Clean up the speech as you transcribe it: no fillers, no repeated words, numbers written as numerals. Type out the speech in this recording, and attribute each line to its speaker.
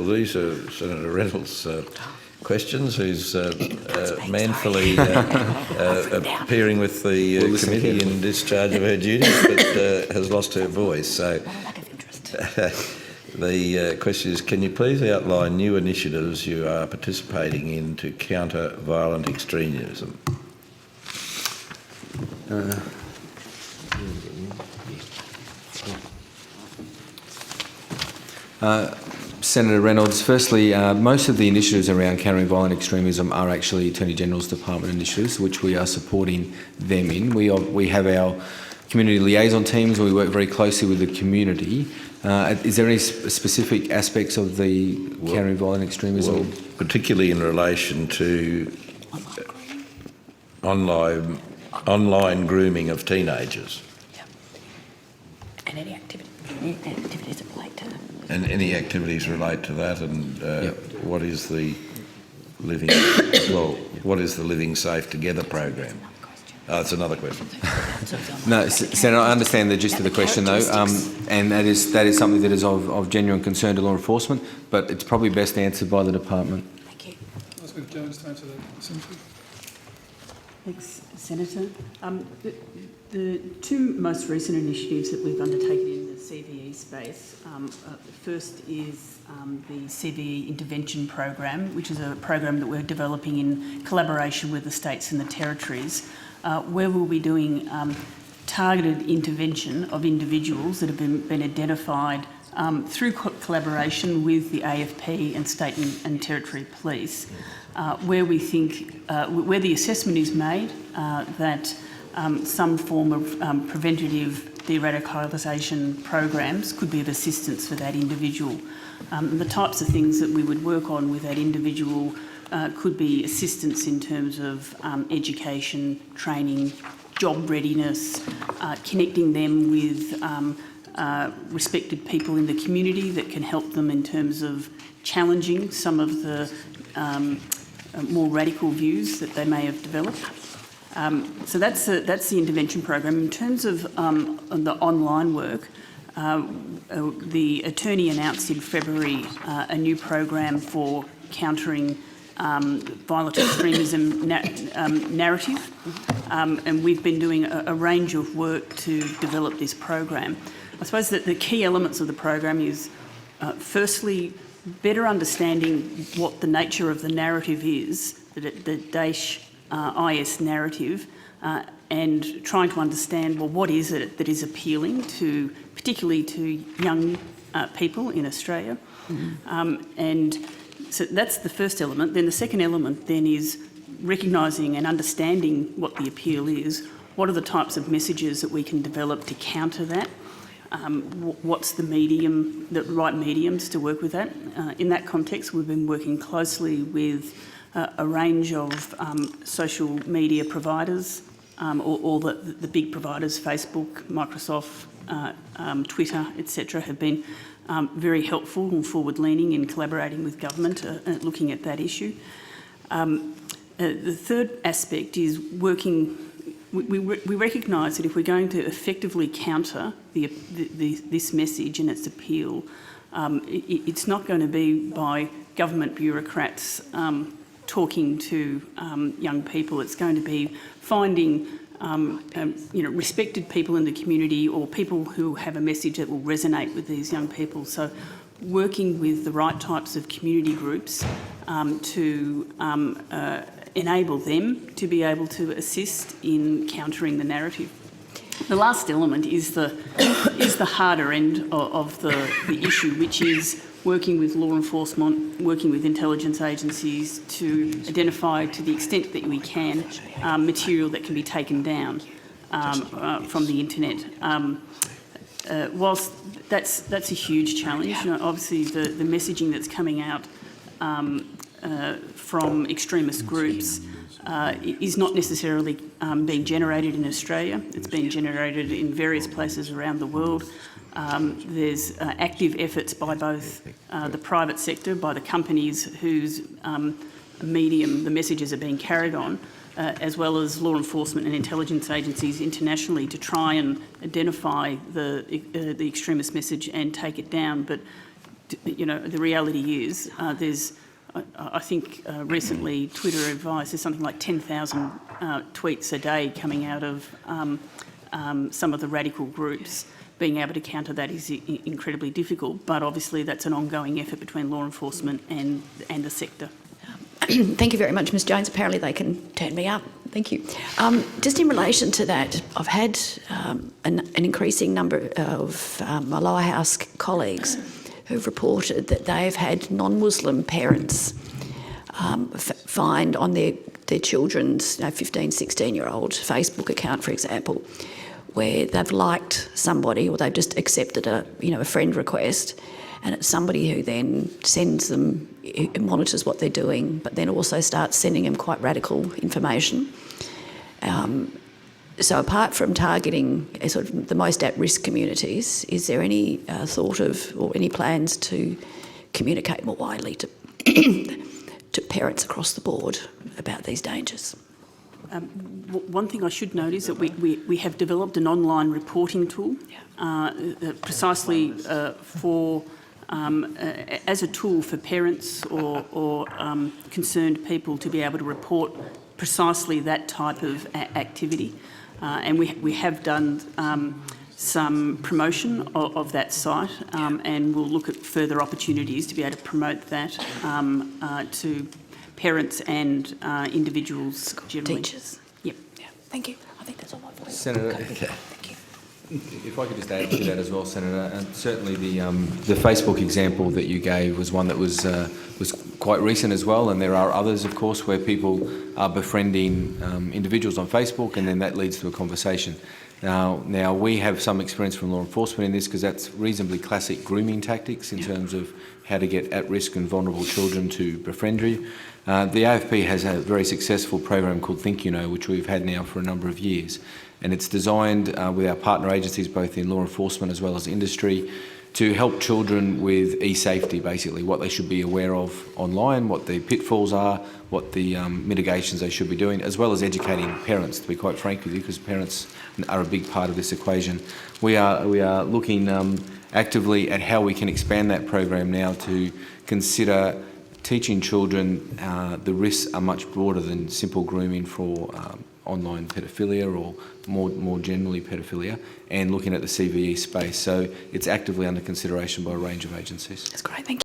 Speaker 1: Well, these are Senator Reynolds' questions, who's manfully appearing with the committee in discharge of her duties, but has lost her voice. So the question is, can you please outline new initiatives you are participating in to counter violent extremism?
Speaker 2: Senator Reynolds, firstly, most of the initiatives around countering violent extremism are actually Attorney General's Department initiatives, which we are supporting them in. We have our community liaison teams, and we work very closely with the community. Is there any specific aspects of the countering violent extremism?
Speaker 1: Well, particularly in relation to online grooming of teenagers.
Speaker 3: Yep. And any activities that relate to that.
Speaker 1: And any activities relate to that, and what is the living what is the Living Safe Together program? It's another question.
Speaker 2: No, Senator, I understand the gist of the question though, and that is something that is of genuine concern to law enforcement, but it's probably best answered by the department.
Speaker 3: Thank you.
Speaker 4: I'll ask Jones to answer that. Senator.
Speaker 5: Thanks, Senator. The two most recent initiatives that we've undertaken in the CVE space, the first is the CVE Intervention Program, which is a program that we're developing in collaboration with the states and the territories, where we'll be doing targeted intervention of individuals that have been identified through collaboration with the AFP and state and territory police, where we think, where the assessment is made that some form of preventative de-radicalisation programs could be of assistance for that individual. The types of things that we would work on with that individual could be assistance in terms of education, training, job readiness, connecting them with respected people in the community that can help them in terms of challenging some of the more radical views that they may have developed. So that's the intervention program. In terms of the online work, the attorney announced in February a new program for countering violent extremism narrative, and we've been doing a range of work to develop this program. I suppose that the key elements of the program is, firstly, better understanding what the nature of the narrative is, the Daesh IS narrative, and trying to understand, well, what is it that is appealing to, particularly to young people in Australia. And so that's the first element. Then the second element then is recognising and understanding what the appeal is. What are the types of messages that we can develop to counter that? What's the right mediums to work with that? In that context, we've been working closely with a range of social media providers, all the big providers, Facebook, Microsoft, Twitter, etc., have been very helpful and forward-leaning in collaborating with government looking at that issue. The third aspect is working. We recognise that if we're going to effectively counter this message and its appeal, it's not going to be by government bureaucrats talking to young people. It's going to be finding respected people in the community, or people who have a message that will resonate with these young people. So working with the right types of community groups to enable them to be able to assist in countering the narrative. The last element is the harder end of the issue, which is working with law enforcement, working with intelligence agencies to identify, to the extent that we can, material that can be taken down from the internet. Whilst that's a huge challenge, obviously the messaging that's coming out from extremist groups is not necessarily being generated in Australia. It's being generated in various places around the world. There's active efforts by both the private sector, by the companies whose medium the messages are being carried on, as well as law enforcement and intelligence agencies internationally to try and identify the extremist message and take it down. But the reality is I think recently Twitter advised there's something like 10,000 tweets a day coming out of some of the radical groups. Being able to counter that is incredibly difficult, but obviously that's an ongoing effort between law enforcement and the sector.
Speaker 3: Thank you very much, Ms Jones. Apparently they can turn me up. Thank you. Just in relation to that, I've had an increasing number of my lower house colleagues who've reported that they've had non-Muslim parents find on their children's 15, 16-year-old Facebook account, for example, where they've liked somebody or they've just accepted a friend request, and it's somebody who then sends them, monitors what they're doing, but then also starts sending them quite radical information. So apart from targeting sort of the most at-risk communities, is there any thought of or any plans to communicate more widely to to parents across the board about these dangers?
Speaker 5: One thing I should note is that we have developed an online reporting tool precisely for as a tool for parents or concerned people to be able to report precisely that type of activity. And we have done some promotion of that site, and we'll look at further opportunities to be able to promote that to parents and individuals generally.
Speaker 3: Teachers.
Speaker 5: Yep.
Speaker 3: Yeah. Thank you. I think that's all I've got.
Speaker 2: Senator,
Speaker 3: Thank you.
Speaker 2: if I could just add to that as well, Senator, and certainly the Facebook example that you gave was one that was quite recent as well, and there are others, of course, where people are befriending individuals on Facebook, and then that leads to a conversation. Now we have some experience from law enforcement in this because that's reasonably classic grooming tactics in terms of how to get at-risk and vulnerable children to befriend you. The AFP has a very successful program called Think You Know, which we've had now for a number of years, and it's designed with our partner agencies, both in law enforcement as well as industry, to help children with e-safety, basically, what they should be aware of online, what the pitfalls are, what the mitigations they should be doing, as well as educating parents, to be quite frank with you, because parents are a big part of this equation. We are looking actively at how we can expand that program now to consider teaching children the risks are much broader than simple grooming for online pedophilia or more generally pedophilia, and looking at the CVE space. So it's actively under consideration by a range of agencies.
Speaker 3: That's great. Thank you.